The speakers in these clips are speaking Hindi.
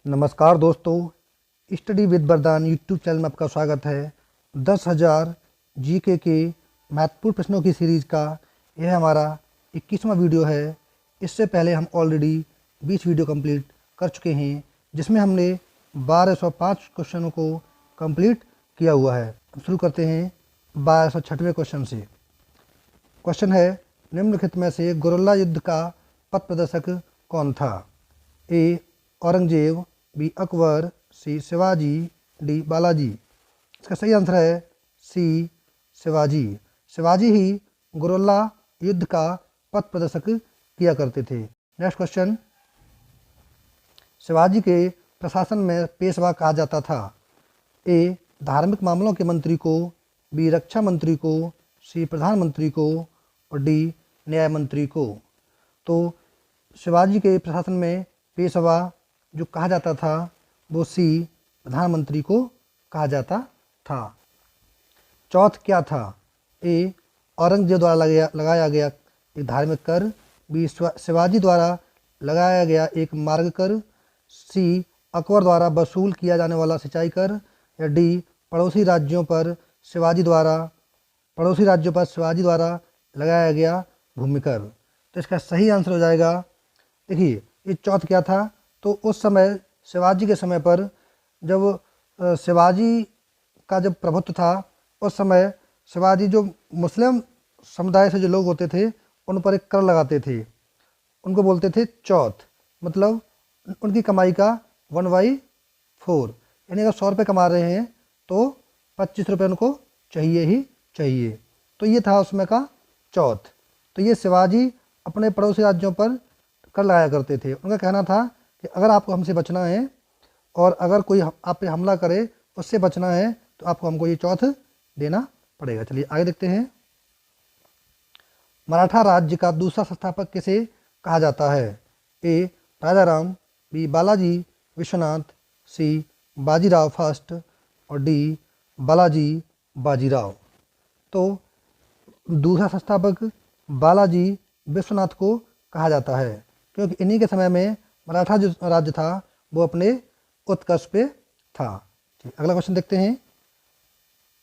नमस्कार दोस्तों, स्टडी विद वरदान यूट्यूब चैनल में आपका स्वागत है। 10,000 जीके के महत्वपूर्ण प्रश्नों की सीरीज़ का यह हमारा 21वां वीडियो है। इससे पहले हम ऑलरेडी 20 वीडियो कंप्लीट कर चुके हैं, जिसमें हमने 1205 क्वेश्चनों को कंप्लीट किया हुआ है। हम शुरू करते हैं 1206वें क्वेश्चन से। क्वेश्चन है, निम्नलिखित में से गोरिल्ला युद्ध का पथ प्रदर्शक कौन था? ए औरंगजेब, बी अकबर, सी शिवाजी, डी बालाजी। इसका सही आंसर है सी शिवाजी। शिवाजी ही गोरिल्ला युद्ध का पथ प्रदर्शक किया करते थे। नेक्स्ट क्वेश्चन, शिवाजी के प्रशासन में पेशवा कहा जाता था? ए धार्मिक मामलों के मंत्री को, बी रक्षा मंत्री को, सी प्रधानमंत्री को और डी न्याय मंत्री को। तो शिवाजी के प्रशासन में पेशवा जो कहा जाता था वो सी प्रधानमंत्री को कहा जाता था। चौथ क्या था? ए औरंगजेब द्वारा लगाया गया एक धार्मिक कर, बी शिवाजी द्वारा लगाया गया एक मार्ग कर, सी अकबर द्वारा वसूल किया जाने वाला सिंचाई कर, या डी पड़ोसी राज्यों पर शिवाजी द्वारा लगाया गया भूमि कर। तो इसका सही आंसर हो जाएगा, देखिए ये चौथ क्या था, तो उस समय शिवाजी के समय पर जब शिवाजी का जब प्रभुत्व था, उस समय शिवाजी जो मुस्लिम समुदाय से जो लोग होते थे उन पर एक कर लगाते थे, उनको बोलते थे चौथ। मतलब उनकी कमाई का 1/4, यानी अगर 100 रुपये कमा रहे हैं तो 25 रुपये उनको चाहिए ही चाहिए। तो ये था उसमें का चौथ। तो ये शिवाजी अपने पड़ोसी राज्यों पर कर लगाया करते थे। उनका कहना था कि अगर आपको हमसे बचना है और अगर कोई आप पे हमला करे उससे बचना है तो आपको हमको ये चौथ देना पड़ेगा। चलिए आगे देखते हैं। मराठा राज्य का दूसरा संस्थापक किसे कहा जाता है? ए राजाराम, बी बालाजी विश्वनाथ, सी बाजीराव फर्स्ट और डी बालाजी बाजीराव। तो दूसरा संस्थापक बालाजी विश्वनाथ को कहा जाता है, क्योंकि इन्हीं के समय में मराठा जो राज्य था वो अपने उत्कर्ष पे था। अगला क्वेश्चन देखते हैं।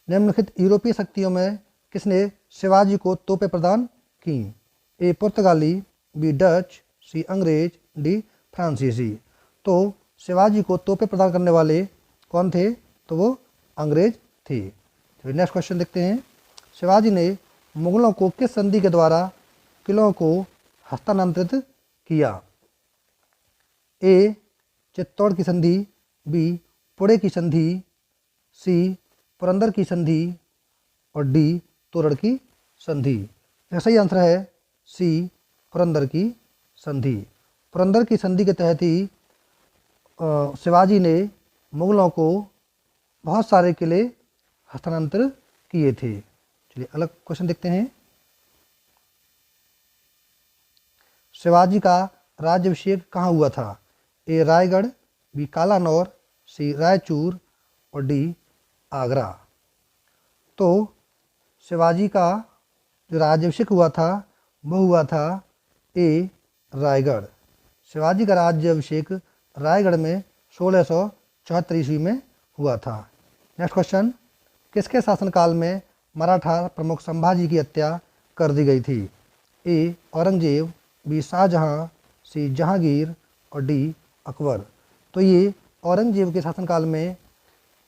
निम्नलिखित यूरोपीय शक्तियों में किसने शिवाजी को तोपें प्रदान की? ए पुर्तगाली, बी डच, सी अंग्रेज, डी फ्रांसीसी। तो शिवाजी को तोपें प्रदान करने वाले कौन थे? तो वो अंग्रेज थे। तो नेक्स्ट क्वेश्चन देखते हैं। शिवाजी ने मुगलों को किस संधि के द्वारा किलों को हस्तांतरित किया? ए चित्तौड़ की संधि, बी पुणे की संधि, सी पुरंदर की संधि और डी तोरड़ की संधि। इसका सही आंसर है सी पुरंदर की संधि। पुरंदर की संधि के तहत ही शिवाजी ने मुगलों को बहुत सारे किले हस्तांतरित किए थे। चलिए अलग क्वेश्चन देखते हैं। शिवाजी का राज्याभिषेक कहाँ हुआ था? ए रायगढ़, बी कालानौर, सी रायचूर और डी आगरा। तो शिवाजी का जो राज्याभिषेक हुआ था वो हुआ था ए रायगढ़। शिवाजी का राज्याभिषेक रायगढ़ में 1674 ईस्वी में हुआ था। नेक्स्ट क्वेश्चन, किसके शासनकाल में मराठा प्रमुख संभाजी की हत्या कर दी गई थी? ए औरंगजेब, बी शाहजहां, सी जहांगीर और डी अकबर। तो ये औरंगजेब के शासनकाल में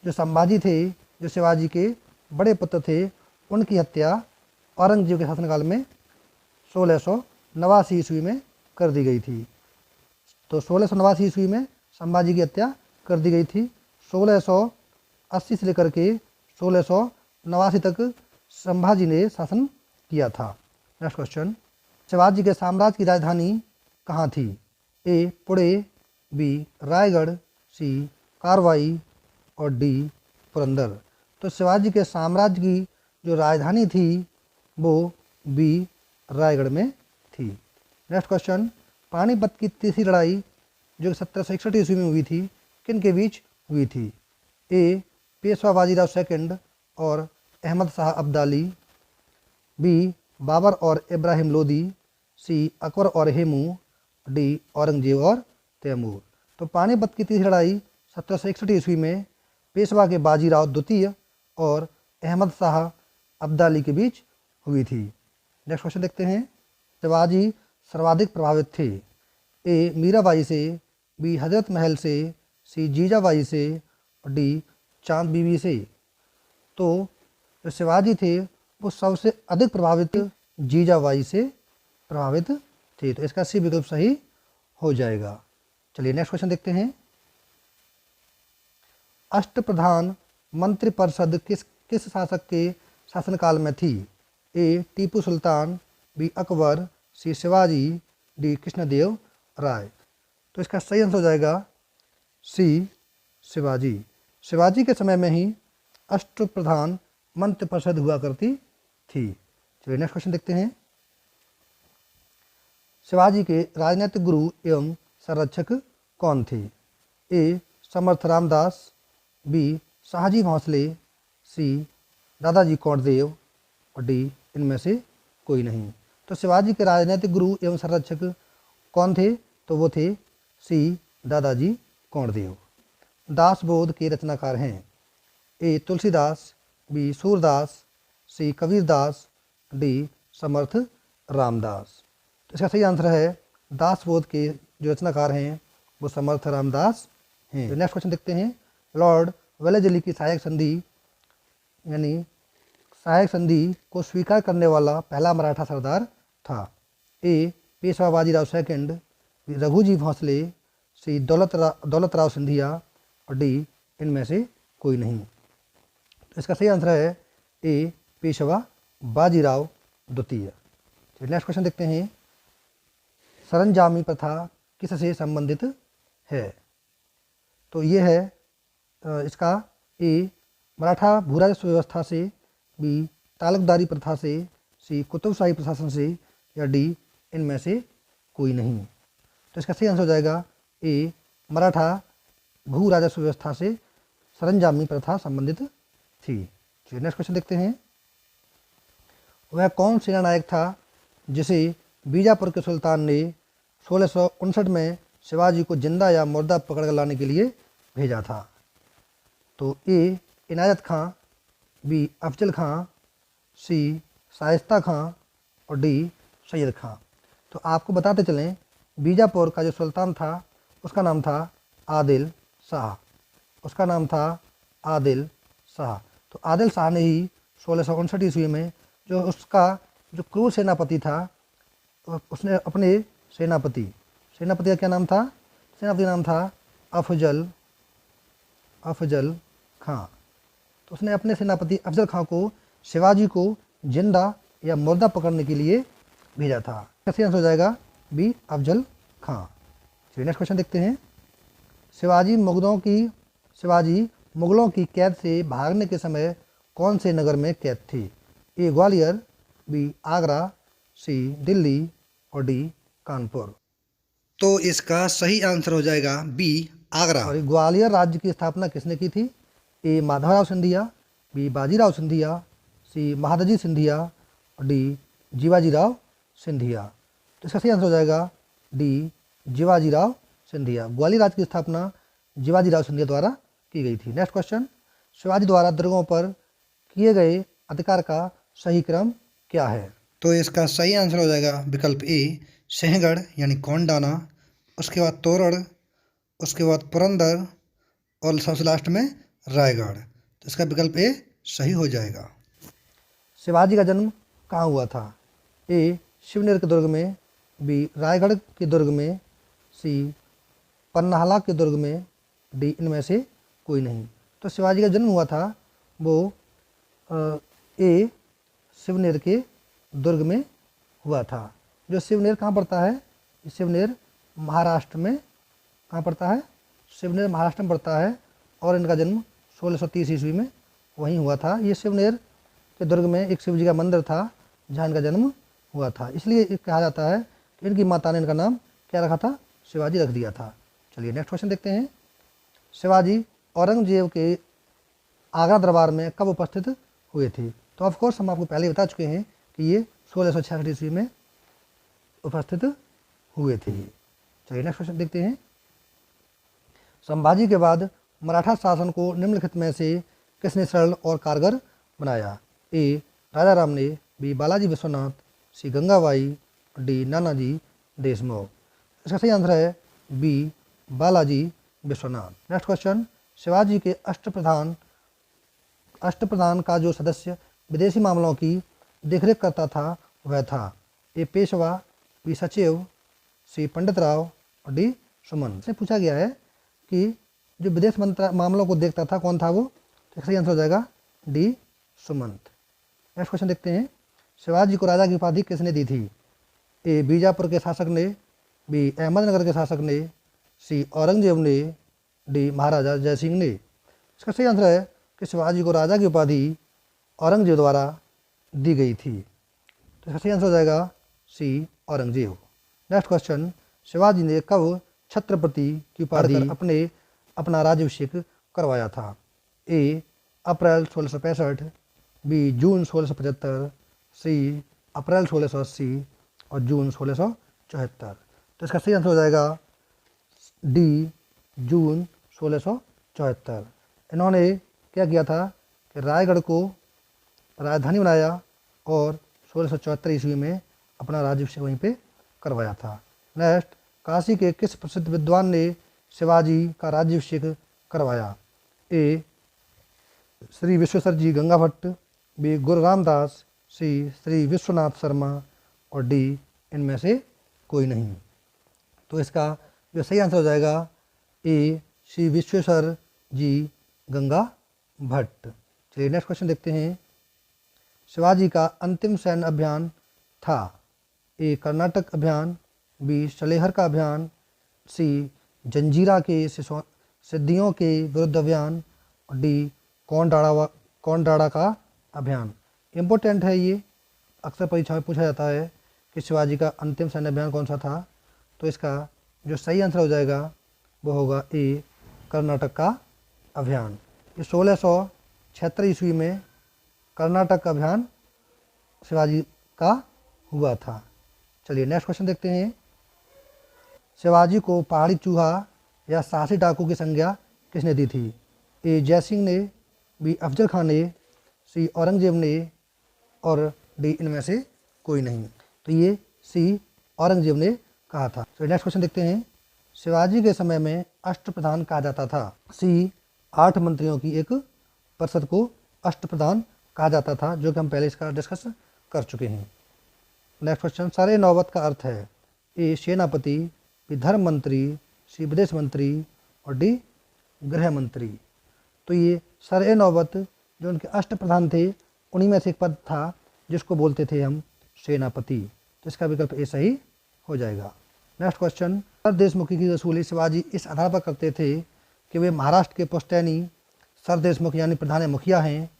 जो संभाजी थे, जो शिवाजी के बड़े पुत्र थे, उनकी हत्या औरंगजेब के शासनकाल में 1689 ईस्वी में कर दी गई थी। तो 1689 ईस्वी में संभाजी की हत्या कर दी गई थी। 1680 से लेकर के 1689 तक संभाजी ने शासन किया था। नेक्स्ट क्वेश्चन, शिवाजी के साम्राज्य की राजधानी कहाँ थी? ए पुणे, बी रायगढ़, सी कारवाई और डी पुरंदर। तो शिवाजी के साम्राज्य की जो राजधानी थी वो बी रायगढ़ में थी। नेक्स्ट क्वेश्चन, पानीपत की तीसरी लड़ाई जो 1761 ईस्वी में हुई थी, किन के बीच हुई थी? ए पेशवा बाजीराव सेकंड और अहमद शाह अब्दाली, बी बाबर और इब्राहिम लोदी, सी अकबर और हेमू, डी औरंगजेब और तैमूर। तो पानीपत की तीसरी लड़ाई 1761 ईस्वी में पेशवा के बाजीराव द्वितीय और अहमद शाह अब्दाली के बीच हुई थी। नेक्स्ट क्वेश्चन देखते हैं। शिवाजी सर्वाधिक प्रभावित थे। ए मीराबाई से, बी हजरत महल से, सी जीजाबाई से और डी चांद बीबी से। तो जो शिवाजी थे वो सबसे अधिक प्रभावित जीजाबाई से प्रभावित थे, तो इसका सी विकल्प सही हो जाएगा। चलिए नेक्स्ट क्वेश्चन देखते हैं। अष्टप्रधान मंत्रिपरिषद किस शासक के शासनकाल में थी? ए टीपू सुल्तान, बी अकबर, सी शिवाजी, डी कृष्णदेव राय। तो इसका सही आंसर हो जाएगा सी शिवाजी। शिवाजी के समय में ही अष्टप्रधान मंत्रिपरिषद हुआ करती थी। चलिए नेक्स्ट क्वेश्चन देखते हैं। शिवाजी के राजनीतिक गुरु एवं संरक्षक कौन थे? ए समर्थ रामदास, बी शाहजी भोंसले, सी दादाजी कोंडदेव और डी इनमें से कोई नहीं। तो शिवाजी के राजनीतिक गुरु एवं संरक्षक कौन थे? तो वो थे सी दादाजी कोंडदेव। दासबोध के रचनाकार हैं। ए तुलसीदास, बी सूरदास, सी कबीरदास, डी समर्थ रामदास। तो इसका सही आंसर है दासबोध के जो रचनाकार हैं वो समर्थ रामदास हैं। तो नेक्स्ट क्वेश्चन देखते हैं। लॉर्ड वेलेस्ली की सहायक संधि यानी सहायक संधि को स्वीकार करने वाला पहला मराठा सरदार था। ए पेशवा बाजीराव सेकंड, रघुजी भोंसले, सी दौलतराव सिंधिया और डी इनमें से कोई नहीं। तो इसका सही आंसर है ए पेशवा बाजीराव द्वितीय। नेक्स्ट क्वेश्चन देखते हैं। सरंजामी प्रथा किससे संबंधित है? तो ये है इसका ए मराठा भूराजस्व व्यवस्था से, बी तालुकदारी प्रथा से, सी कुतुबशाही प्रशासन से या डी इनमें से कोई नहीं। तो इसका सही आंसर हो जाएगा ए मराठा भू राजस्व व्यवस्था से सरंजामी प्रथा संबंधित थी। चलिए नेक्स्ट क्वेश्चन देखते हैं। वह कौन सेना नायक था जिसे बीजापुर के सुल्तान ने 1659 में शिवाजी को जिंदा या मुर्दा पकड़ कर लाने के लिए भेजा था? तो ए इनायत खां, बी अफजल खां, सी शाइस्ता खां और डी सैयद खां। तो आपको बताते चलें बीजापुर का जो सुल्तान था उसका नाम था आदिल शाह। उसका नाम था आदिल शाह। तो आदिल शाह ने ही 1659 ईस्वी में जो उसका जो क्रूर सेनापति था उसने अपने सेनापति का क्या नाम था? सेनापति नाम था अफजल खां। तो उसने अपने सेनापति अफजल खां को शिवाजी को जिंदा या मुर्दा पकड़ने के लिए भेजा था। कैसे आंसर हो जाएगा बी अफजल खां। चलिए नेक्स्ट क्वेश्चन देखते हैं। शिवाजी मुगलों की कैद से भागने के समय कौन से नगर में कैद थे? ए ग्वालियर, बी आगरा, सी दिल्ली और डी कानपुर। तो इसका सही आंसर हो जाएगा बी आगरा। और ग्वालियर राज्य की स्थापना किसने की थी? ए माधवराव सिंधिया, बी बाजीराव सिंधिया, सी महादजी सिंधिया और डी जीवाजीराव सिंधिया। तो इसका सही आंसर हो जाएगा डी जीवाजीराव सिंधिया। ग्वालियर राज्य की स्थापना जीवाजीराव सिंधिया द्वारा की गई थी। Next question. शिवाजी द्वारा दुर्गों पर किए गए अधिकार का सही क्रम क्या है? तो इसका सही आंसर हो जाएगा विकल्प ए सिंहगढ़ यानी कोंडाना, उसके बाद तोरण, उसके बाद पुरंदर और सबसे लास्ट में रायगढ़। तो इसका विकल्प ए सही हो जाएगा। शिवाजी का जन्म कहाँ हुआ था? ए शिवनेर के दुर्ग में, बी रायगढ़ के दुर्ग में, सी पन्नाहला के दुर्ग में, डी इनमें से कोई नहीं। तो शिवाजी का जन्म हुआ था वो ए शिवनेर के दुर्ग में हुआ था। जो शिवनेर कहाँ पड़ता है? शिवनेर महाराष्ट्र में कहाँ पड़ता है? शिवनेर महाराष्ट्र में पड़ता है और इनका जन्म 1630 ईस्वी में वहीं हुआ था। ये शिवनेर के दुर्ग में एक शिव जी का मंदिर था जहाँ इनका जन्म हुआ था, इसलिए कहा जाता है कि इनकी माता ने इनका नाम क्या रखा था? शिवाजी रख दिया था। चलिए नेक्स्ट क्वेश्चन देखते हैं। शिवाजी औरंगजेब के आगरा दरबार में कब उपस्थित हुए थे? तो ऑफ कोर्स हम आपको पहले बता चुके हैं कि ये 1666 ईस्वी में उपस्थित हुए थे। चलिए नेक्स्ट क्वेश्चन देखते हैं। संभाजी के बाद मराठा शासन को निम्नलिखित में से किसने सरल और कारगर बनाया? ए राजा राम ने, B Balaji Vishwanath, C Gangabai, D Nanaji Deshmukh. इसका सही आंसर है B Balaji Vishwanath. Next question, Shivaji के अष्टप्रधान का जो सदस्य विदेशी मामलों की देखरेख करता था वह था? ए पेशवा, बी सचिव, सी पंडित राव और डी सुमन। से पूछा गया है कि जो विदेश मामलों को देखता था कौन था वो? तो सही आंसर हो जाएगा डी सुमंत। नेक्स्ट क्वेश्चन देखते हैं, शिवाजी को राजा की उपाधि किसने दी थी? ए बीजापुर के शासक ने, बी अहमदनगर के शासक ने, सी औरंगजेब ने, डी महाराजा जयसिंह ने। इसका सही आंसर है कि शिवाजी को राजा की उपाधि औरंगजेब द्वारा दी गई थी। तो इसका सही आंसर हो जाएगा सी औरंगजेब। नेक्स्ट क्वेश्चन, शिवाजी ने कब छत्रपति की उपाधि अपना राज्याभिषेक करवाया था? ए अप्रैल 1665, बी जून 1675, सी अप्रैल 1680 और जून 1674। तो इसका सही आंसर हो जाएगा डी जून 1674। इन्होंने क्या किया था कि रायगढ़ को राजधानी बनाया और 1674 ईस्वी में अपना राज्याभिषेक वहीं पे करवाया था। नेक्स्ट, काशी के किस प्रसिद्ध विद्वान ने शिवाजी का राज्याभिषेक करवाया? ए श्री विश्वेश्वर जी गंगा भट्ट, बी गुरु रामदास, सी श्री विश्वनाथ शर्मा और डी इनमें से कोई नहीं। तो इसका जो सही आंसर हो जाएगा ए श्री विश्वेश्वर जी गंगा भट्ट। चलिए नेक्स्ट क्वेश्चन देखते हैं, शिवाजी का अंतिम सैन्य अभियान था? ए कर्नाटक अभियान, बी शलेहर का अभियान, सी जंजीरा के सिद्धियों के विरुद्ध अभियान और डी कौंडाड़ा का अभियान। इम्पोर्टेंट है ये, अक्सर परीक्षा में पूछा जाता है कि शिवाजी का अंतिम सैन्य अभियान कौन सा था। तो इसका जो सही आंसर हो जाएगा वो होगा ए कर्नाटक का अभियान। ये 1676 ईस्वी में कर्नाटक का अभियान शिवाजी का हुआ था। चलिए नेक्स्ट क्वेश्चन देखते हैं, शिवाजी को पहाड़ी चूहा या साहसी डाकू की संज्ञा किसने दी थी? ए जयसिंह ने, बी अफजल खान ने, सी औरंगजेब ने और डी इनमें से कोई नहीं। तो ये सी औरंगजेब ने कहा था। तो नेक्स्ट क्वेश्चन देखते हैं, शिवाजी के समय में अष्टप्रधान कहा जाता था? सी 8 मंत्रियों की एक परिषद को अष्टप्रधान कहा जाता था, जो कि हम पहले इसका डिस्कस कर चुके हैं। नेक्स्ट क्वेश्चन, सरे नौबत का अर्थ है? ए सेनापति, बी धर्म मंत्री, सी विदेश मंत्री और डी गृह मंत्री। तो ये सरे नौबत जो उनके अष्टप्रधान थे उन्हीं में से एक पद था जिसको बोलते थे हम सेनापति। तो इसका विकल्प ए सही हो जाएगा। नेक्स्ट क्वेश्चन, सर देशमुखी की वसूली शिवाजी इस आधार पर करते थे कि वे महाराष्ट्र के पुश्तैनी सर देशमुख यानी प्रधान मुखिया हैं।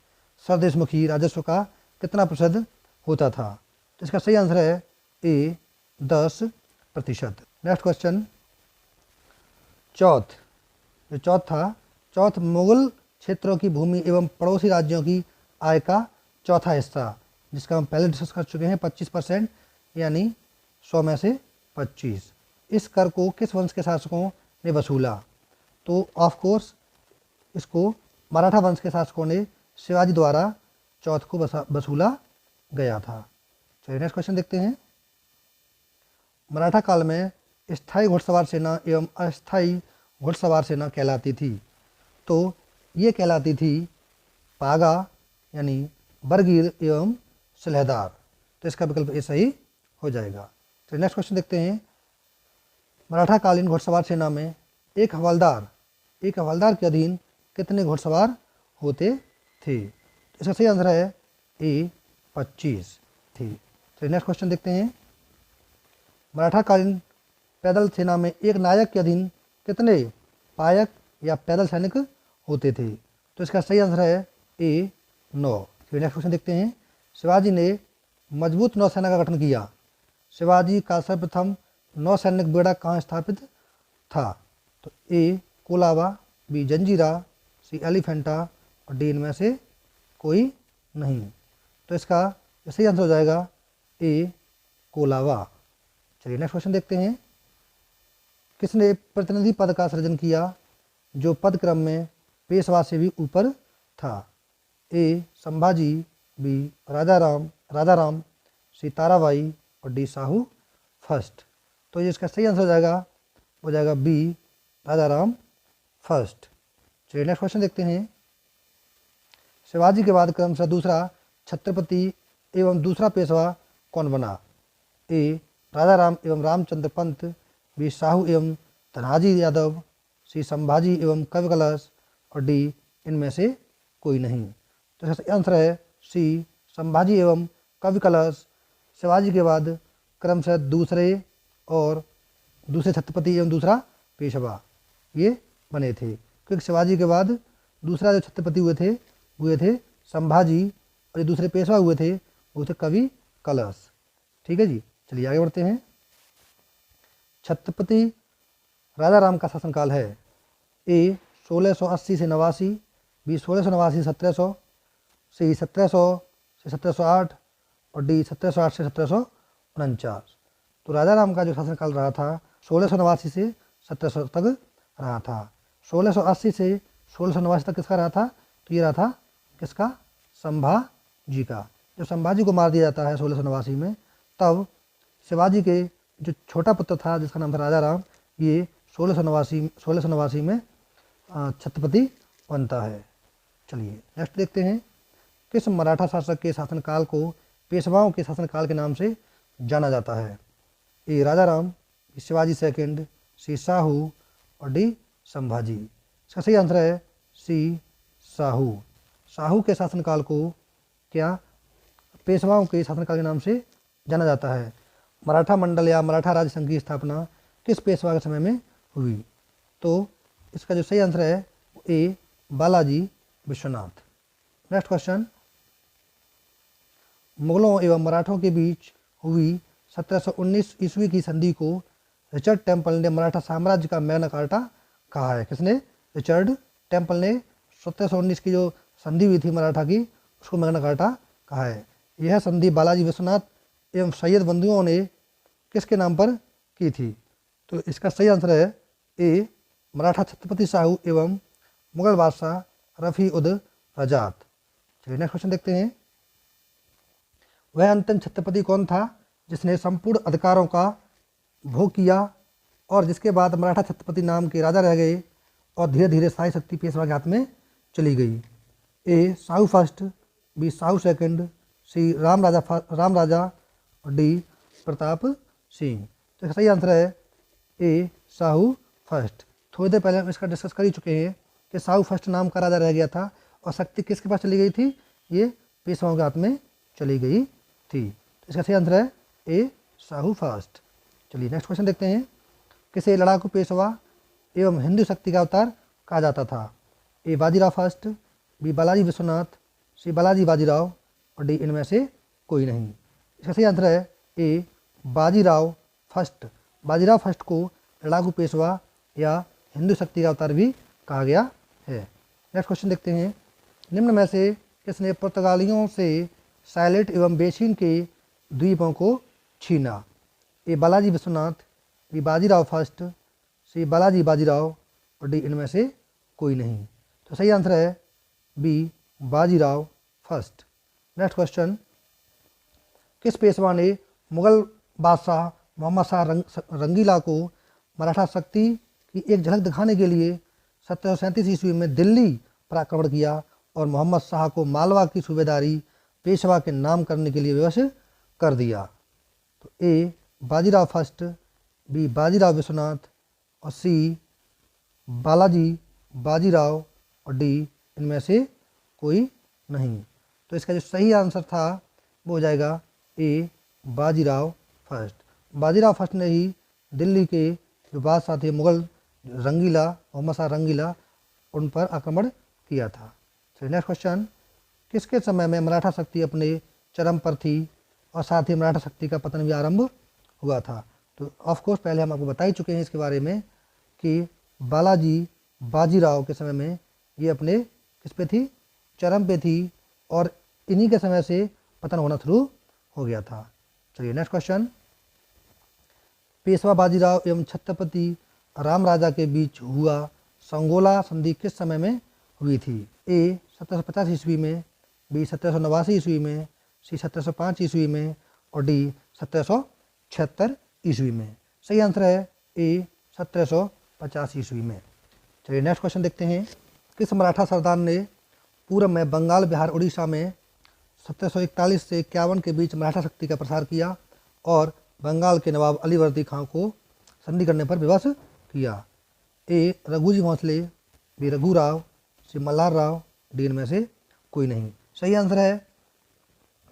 सर देशमुखी राजस्व का कितना प्रतिशत होता था? तो इसका सही आंसर है ए 10%। नेक्स्ट क्वेश्चन, चौथ मुगल क्षेत्रों की भूमि एवं पड़ोसी राज्यों की आय का चौथा हिस्सा, जिसका हम पहले डिस्कस कर चुके हैं 25% यानी 100 में से 25। इस कर को किस वंश के शासकों ने वसूला? तो ऑफ कोर्स इसको मराठा वंश के शासकों ने शिवाजी द्वारा चौथ को वसूला गया था। चलिए नेक्स्ट क्वेश्चन देखते हैं, मराठा काल में स्थायी घुड़सवार सेना एवं अस्थायी घुड़सवार सेना कहलाती थी। तो ये कहलाती थी पागा यानी बरगीर एवं सलहदार। तो इसका विकल्प ए सही हो जाएगा। तो नेक्स्ट क्वेश्चन देखते हैं, मराठा कालीन घुड़सवार सेना में एक हवलदार के अधीन कितने घुड़सवार होते थे? इसका सही आंसर है ए 25 थी। तो नेक्स्ट क्वेश्चन देखते हैं, मराठा कालीन पैदल सेना में एक नायक के अधीन कितने पायक या पैदल सैनिक होते थे? तो इसका सही आंसर है ए 9। फिर नेक्स्ट क्वेश्चन देखते हैं, शिवाजी ने मजबूत नौसेना का गठन किया। शिवाजी का सर्वप्रथम नौसैनिक बेड़ा कहाँ स्थापित था? तो ए कोलाबा, बी जंजीरा, सी एलिफेंटा और डी इनमें से कोई नहीं। तो इसका सही आंसर हो जाएगा ए कोलाबा। चलिए नेक्स्ट क्वेश्चन देखते हैं, किसने प्रतिनिधि पद का सृजन किया? जो पद क्रम में पेशवा से भी ऊपर था? ए संभाजी, बी राजाराम, सी ताराबाई और डी साहू फर्स्ट। तो ये इसका सही आंसर हो जाएगा बी राजाराम फर्स्ट। चलिए नेक्स्ट क्वेश्चन देखते हैं। शिवाजी के बाद क्रमशः दूसरा छत्रपति एवं दूसरा पेशवा कौन बना? ए राजाराम एवं रामचंद्र पंत, बी साहू एवं धनाजी यादव, सी संभाजी एवं कवि कलश और डी इनमें से कोई नहीं। तो इसका सही आंसर है सी संभाजी एवं कवि कलश शिवाजी के बाद क्रमशः दूसरे छत्रपति एवं दूसरा पेशवा ये बने थे, क्योंकि शिवाजी के बाद दूसरा जो छत्रपति हुए थे संभाजी, और जो दूसरे पेशवा हुए थे वो थे कवि कलश। ठीक है जी, चलिए आगे बढ़ते हैं। छत्रपति राजाराम का शासनकाल है? ए 1680 से 89, बी 1689 से 1700, सी 1700 से 1708 और डी 1708 से 1749। तो राजाराम का जो शासनकाल रहा था 1689 से 1700 तक रहा था। 1680 से 1689 तक किसका रहा था? तो ये रहा था किसका? संभाजी का। जब संभाजी को मार दिया जाता है 1689 में, तब शिवाजी के जो छोटा पुत्र था जिसका नाम था राजाराम, ये 1689 में छत्रपति बनता है। चलिए नेक्स्ट देखते हैं। किस मराठा शासक के शासनकाल को पेशवाओं के शासनकाल के नाम से जाना जाता है? ए राजाराम, बी शिवाजी सेकंड, सी साहू और डी संभाजी। इसका सही आंसर है सी साहू। साहू के शासनकाल को क्या पेशवाओं के शासनकाल के नाम से जाना जाता है? मराठा मंडल या मराठा राज्य संघ की स्थापना किस पेशवा के समय में हुई? तो इसका जो सही आंसर है A Balaji Vishwanath. Next question. मुगलों एवं मराठों के बीच हुई 1719 ईस्वी की संधि को रिचर्ड टेम्पल ने मराठा साम्राज्य का मैग्ना कार्टा कहा है। किसने? रिचर्ड टेम्पल ने 1719 की जो संधि हुई थी मराठा की, उसको मैग्ना कार्टा कहा है। यह संधि बालाजी विश्वनाथ एवं सैयद बंधुओं ने किसके नाम पर की थी? तो इसका सही आंसर है ए मराठा छत्रपति साहू एवं मुगल बादशाह रफ़ी उद रजात। चलिए नेक्स्ट क्वेश्चन देखते हैं। वह अंतिम छत्रपति कौन था जिसने संपूर्ण अधिकारों का भोग किया और जिसके बाद मराठा छत्रपति नाम के राजा रह गए और धीरे धीरे सारी शक्ति पेशवा के हाथ में चली गई? A Sahu first, B Sahu second, C Ram Raja और डी प्रताप सिंह। तो इसका सही आंसर है ए साहू फर्स्ट। थोड़ी देर पहले हम इसका डिस्कस कर ही चुके हैं कि साहू फर्स्ट नाम का राजा रह गया था और शक्ति किसके पास चली गई थी? ये पेशवाओं के हाथ में चली गई थी। तो इसका सही आंसर है ए साहू फर्स्ट। चलिए नेक्स्ट क्वेश्चन देखते हैं। किसे लड़ाकू पेशवा एवं हिंदू शक्ति का अवतार कहा जाता था? ए बाजीराव फर्स्ट, बी बालाजी विश्वनाथ, सी बालाजी बाजीराव और डी इनमें से कोई नहीं। इसका सही आंसर है ए बाजीराव फर्स्ट। बाजीराव फर्स्ट को लड़ाकू पेशवा या हिंदू शक्ति का अवतार भी कहा गया है। नेक्स्ट क्वेश्चन देखते हैं। निम्न में से किसने पुर्तगालियों से साइलेट एवं बेसिन के द्वीपों को छीना? ए बालाजी विश्वनाथ, बी बाजीराव फर्स्ट, सी बालाजी बाजीराव और डी इनमें से कोई नहीं। तो सही आंसर है B Bajirao first. Next question. किस पेशवा ने मुगल बादशाह मोहम्मद शाह रंगीला को मराठा शक्ति की एक झलक दिखाने के लिए 1737 ईस्वी में दिल्ली पर आक्रमण किया और मोहम्मद शाह को मालवा की सूबेदारी पेशवा के नाम करने के लिए विवश कर दिया? तो ए बाजीराव फर्स्ट, बी बाजीराव विश्वनाथ और सी बालाजी बाजीराव और डी इनमें से कोई नहीं। तो इसका जो सही आंसर था वो हो जाएगा ए बाजीराव फर्स्ट। बाजीराव फर्स्ट ने ही दिल्ली के जो बादशाह थे मुगल रंगीला, मोहम्मद शाह रंगीला, उन पर आक्रमण किया था। चलिए नेक्स्ट क्वेश्चन। किसके समय में मराठा शक्ति अपने चरम पर थी और साथ ही मराठा शक्ति का पतन भी आरंभ हुआ था? तो ऑफ कोर्स पहले हम आपको बता ही चुके हैं इसके बारे में कि बालाजी बाजीराव के समय में ये अपने किस पे थी? चरम पे थी और इन्हीं के समय से पतन होना शुरू हो गया था। चलिए नेक्स्ट क्वेश्चन। पेशवा बाजीराव एवं छत्रपति राम राजा के बीच हुआ संगोला संधि किस समय में हुई थी? ए 1750 ईस्वी में, बी 1789 ईस्वी में, सी 1705 ईस्वी में और डी 1776 ईस्वी में। सही आंसर है ए 1750 ईस्वी में। चलिए नेक्स्ट क्वेश्चन देखते हैं। किस मराठा सरदार ने पूर्व में बंगाल, बिहार, उड़ीसा में 1741 से 51 के बीच मराठा शक्ति का प्रसार किया और बंगाल के नवाब अलीवर्दी खां को संधि करने पर विवश किया? ए रघुजी भोंसले, बी रघुराव, सी मल्हार राव, डी इनमें से कोई नहीं। सही आंसर है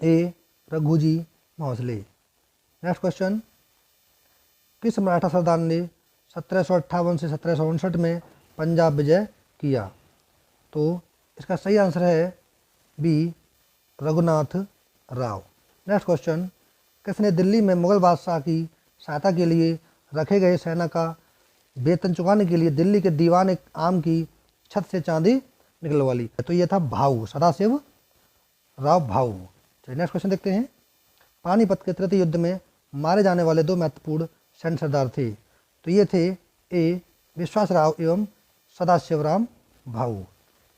A Raghuji Bhonsle. Next question. किस मराठा सरदार ने 1758 से 1759 में पंजाब विजय किया? तो इसका सही आंसर है B Raghunath Rao. Next question. किसने दिल्ली में मुगल बादशाह की सहायता के लिए रखे गए सेना का वेतन चुकाने के लिए दिल्ली के दीवान आम की छत से चांदी निकलवा ली? तो ये था भाऊ, सदाशिव राव भाऊ। चलिए नेक्स्ट क्वेश्चन देखते हैं। पानीपत के तृतीय युद्ध में मारे जाने वाले 2 महत्वपूर्ण सैन्य सरदार थे। तो ये थे ए विश्वासराव एवं सदाशिवराम भाऊ।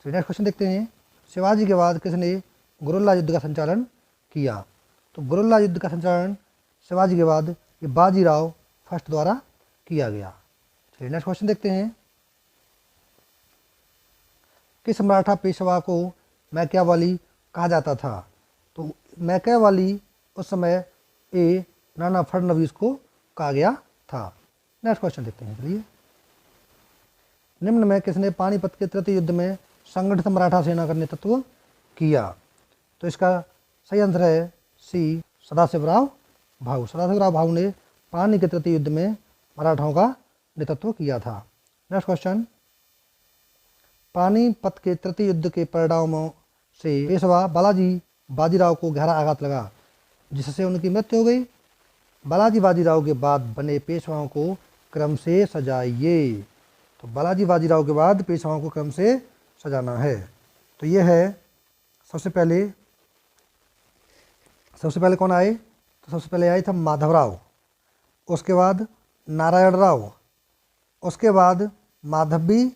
चलिए नेक्स्ट क्वेश्चन देखते हैं। शिवाजी के बाद किसने गुरिल्ला युद्ध का संचालन किया? तो गुरिल्ला युद्ध का संचालन शिवाजी के बाद ये बाजीराव फर्स्ट द्वारा किया गया। चलिए नेक्स्ट क्वेश्चन देखते हैं। किस मराठा पेशवा को मैक्यावाली कहा जाता था? तो मैक्यावाली उस समय ए नाना फडणवीस को कहा गया था। नेक्स्ट क्वेश्चन देखते हैं। चलिए, निम्न में किसने पानीपत के तृतीय युद्ध में संगठित मराठा सेना का नेतृत्व किया? तो इसका सही आंसर है सी सदाशिवराव भाऊ। सदाशिवराव भाऊ ने पानी के तृतीय युद्ध में मराठाओं का नेतृत्व किया था। Next question. पानीपत के तृतीय युद्ध के परिणामों से पेशवा बालाजी बाजीराव को गहरा आघात लगा, जिससे उनकी मृत्यु हो गई। बालाजी बाजीराव के बाद बने पेशवाओं को क्रम से सजाइए। तो बालाजी बाजीराव के बाद पेशवाओं को क्रम से सजाना है। तो ये है सबसे पहले कौन आए? तो सबसे पहले आए थे माधवराव, उसके बाद नारायण राव, उसके बाद माधव भी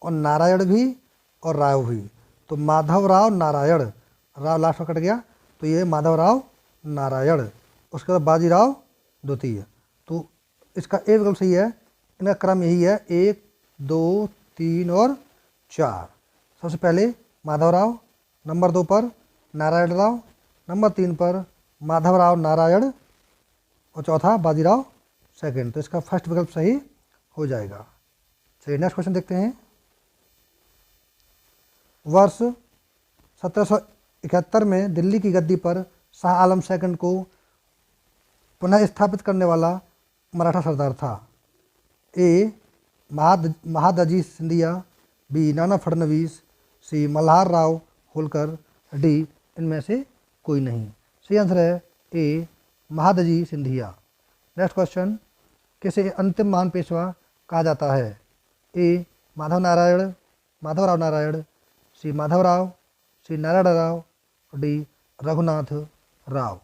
और नारायण भी और राव भी। तो माधवराव नारायण, राव लास्ट में कट गया, तो ये माधवराव नारायण। उसके बाद बाजीराव द्वितीय। तो इसका ए विकल्प सही है। इनका क्रम यही है 1, 2, 3 और 4। सबसे पहले माधवराव, नंबर 2 पर नारायण राव, नंबर 3 पर माधवराव नारायण और चौथा बाजीराव सेकंड। तो इसका फर्स्ट विकल्प सही हो जाएगा। चलिए नेक्स्ट क्वेश्चन देखते हैं। वर्ष 1771 में दिल्ली की गद्दी पर शाह आलम सेकंड को पुनः स्थापित करने वाला मराठा सरदार था? ए Mahadji Scindia, B Nana Phadnavis, C Malhar Rao Holkar, D इनमें से कोई नहीं। सही आंसर है A Mahadji Scindia. Next question. किसे अंतिम महान पेशवा कहा जाता है? A Madhavrao Narayan, C Madhavrao, C Narayan Rao, D Raghunath Rao.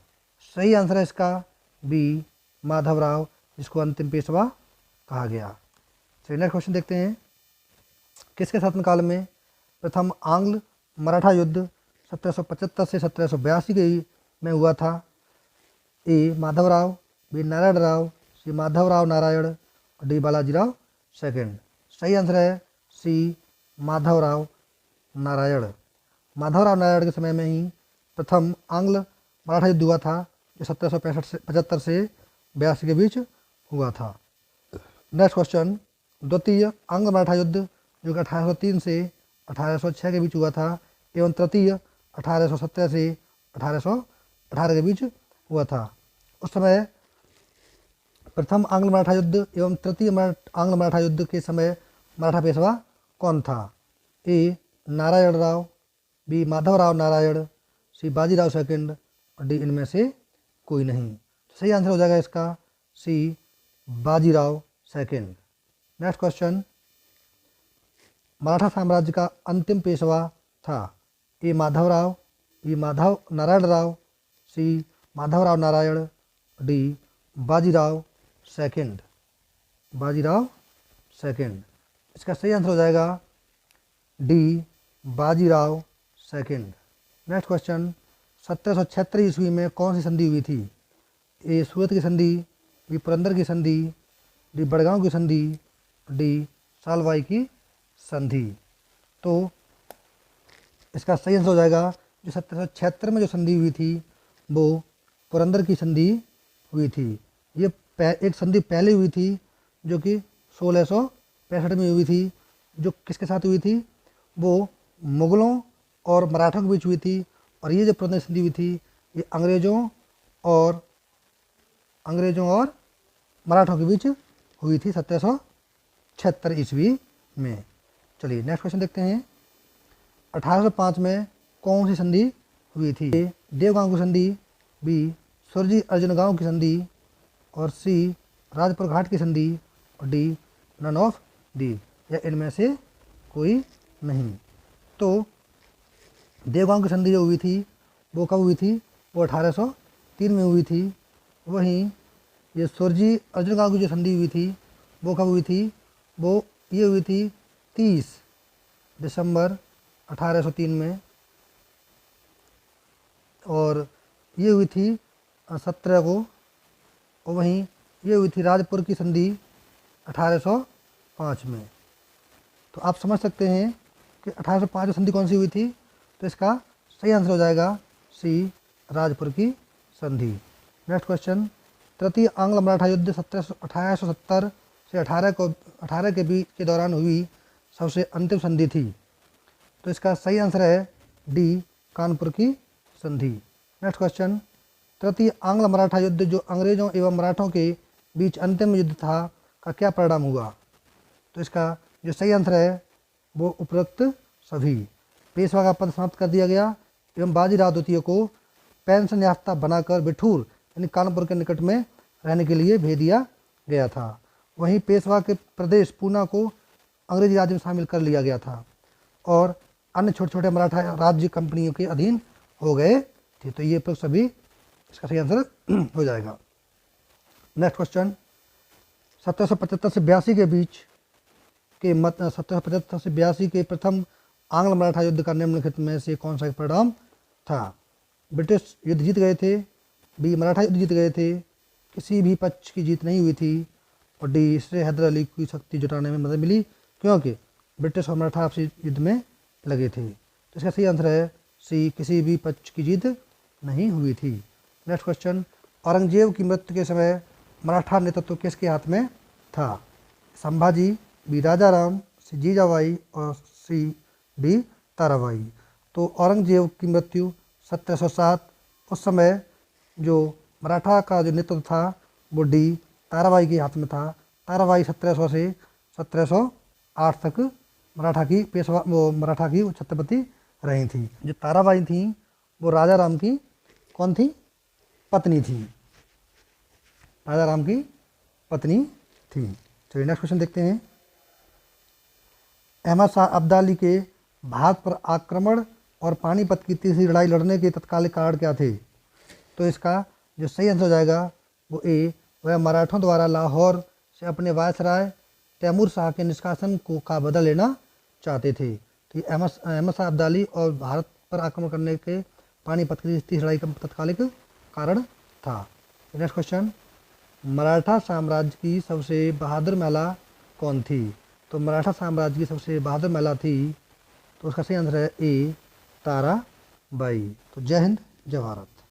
सही आंसर है इसका बी माधवराव, जिसको अंतिम पेशवा कहा गया। चलिए नेक्स्ट क्वेश्चन देखते हैं। किसके शासनकाल में प्रथम आंग्ल मराठा युद्ध 1775 से 1782 में हुआ था? A Madhavrao, B Narayan Rao, C Madhavrao Narayan, D Balajirao second. सही आंसर है सी माधवराव नारायण। माधवराव नारायण के समय में ही प्रथम आंग्ल मराठा युद्ध हुआ था, जो 1775 से 82 के बीच हुआ था। Next question. द्वितीय आंग्ल मराठा युद्ध जो कि 1803 से 1806 के बीच हुआ था एवं तृतीय 1817 से 1818 के बीच हुआ था। उस समय प्रथम आंग्ल मराठा युद्ध एवं तृतीय आंग्ल मराठा युद्ध के समय मराठा पेशवा कौन था? A Narayan Rao, B Madhavrao Narayan, C Bajirao second और डी इनमें से कोई नहीं। सही आंसर हो जाएगा इसका C Bajirao second. Next question. Maratha साम्राज्य का अंतिम पेशवा था? A Madhavrao, B Narayan Rao, C Madhavrao Narayan, D Bajirao second. इसका सही आंसर हो जाएगा D Bajirao second. Next question, 1776 ईस्वी में कौन सी संधि हुई थी? ए सूरत की संधि, बी पुरंदर की संधि, डी बड़गांव की संधि, डी सालवाई की संधि। तो इसका सही आंसर हो जाएगा जो 1776 में जो संधि हुई थी वो पुरंदर की संधि हुई थी। ये एक संधि पहले हुई थी जो कि 1665 में हुई थी, जो किसके साथ हुई थी? वो मुगलों और मराठों के बीच हुई थी। और ये जो पुरंदर संधि हुई थी ये अंग्रेज़ों और मराठों के बीच हुई थी 1776 ईस्वी में। चलिए नेक्स्ट क्वेश्चन देखते हैं। 1805 में कौन सी संधि हुई थी? ए देवगांव की संधि, बी सुरजी अर्जुन गांव की संधि, और सी राजपुर घाट की संधि, और डी नन ऑफ दी, या इनमें से कोई नहीं। तो देवगांव की संधि जो हुई थी वो कब हुई थी? वो 1803 में हुई थी। वहीं ये सुरजी अर्जुन गांव की जो संधि हुई थी वो कब हुई थी? वो ये हुई थी 30 दिसंबर 1803 में, और ये हुई थी 17 को। और वहीं ये हुई थी राजपुर की संधि 1805 में। तो आप समझ सकते हैं कि 1805 में संधि कौन सी हुई थी। तो इसका सही आंसर हो जाएगा सी राजपुर की संधि। नेक्स्ट क्वेश्चन, तृतीय आंग्ल मराठा युद्ध 1870 से 18 के बीच के दौरान हुई सबसे अंतिम संधि थी। तो इसका सही आंसर है डी कानपुर की संधि। नेक्स्ट क्वेश्चन, तृतीय आंग्ल मराठा युद्ध जो अंग्रेजों एवं मराठों के बीच अंतिम युद्ध था का क्या परिणाम हुआ? तो इसका जो सही आंसर है वो उपरोक्त सभी। पेशवा का पद समाप्त कर दिया गया एवं बाजीराव द्वितीय को पेंशन याफ्ता बनाकर बिठूर यानी कानपुर के निकट में रहने के लिए भेज दिया गया था। वहीं पेशवा के प्रदेश पूना को अंग्रेजी राज्य में शामिल कर लिया गया था और अन्य छोटे छोटे मराठा राज्य कंपनियों के अधीन हो गए थे। तो ये तो सभी इसका सही आंसर हो जाएगा। नेक्स्ट क्वेश्चन, 1775 से 82 के बीच के 1775 से 82 के प्रथम आंग्ल मराठा युद्ध का निम्नलिखित में से कौन सा एक परिणाम था? ब्रिटिश युद्ध जीत गए थे, बी मराठा युद्ध जीत गए थे, किसी भी पक्ष की जीत नहीं हुई थी, और डी इससे हैदर अली की शक्ति जुटाने में मदद मिली क्योंकि ब्रिटिश और मराठा आपसी युद्ध में लगे थे। तो इसका सही आंसर है सी किसी भी पक्ष की जीत नहीं हुई थी। नेक्स्ट क्वेश्चन, औरंगजेब की मृत्यु के समय मराठा नेतृत्व किसके हाथ में था? संभाजी, बी राजाराम, सी जीजाबाई, और सी डी ताराबाई। तो औरंगजेब की मृत्यु 1707, उस समय जो मराठा का जो नेतृत्व था वो डी ताराबाई के हाथ में था। ताराबाई 1700 से 1708 तक मराठा की छत्रपति रही थी। जो ताराबाई थी वो राजाराम की कौन थी? पत्नी थी। राजाराम की पत्नी थी। चलिए नेक्स्ट क्वेश्चन देखते हैं। अहमद शाह अब्दाली के भारत पर आक्रमण और पानीपत की तीसरी लड़ाई लड़ने के तत्कालिक कारण क्या थे? तो इसका जो सही आंसर हो जाएगा वो ए, वह मराठों द्वारा लाहौर से अपने वायसराय तैमूर शाह के निष्कासन का बदला लेना चाहते थे। तो अहमद शाह अब्दाली और भारत पर आक्रमण करने के पानीपत की तीसरी लड़ाई का तत्कालिक कारण था। नेक्स्ट क्वेश्चन, मराठा साम्राज्य की सबसे बहादुर महिला कौन थी? तो मराठा साम्राज्य की सबसे बहादुर महिला थी, तो उसका सही आंसर है ए ताराबाई। तो जय हिंद, जय भारत।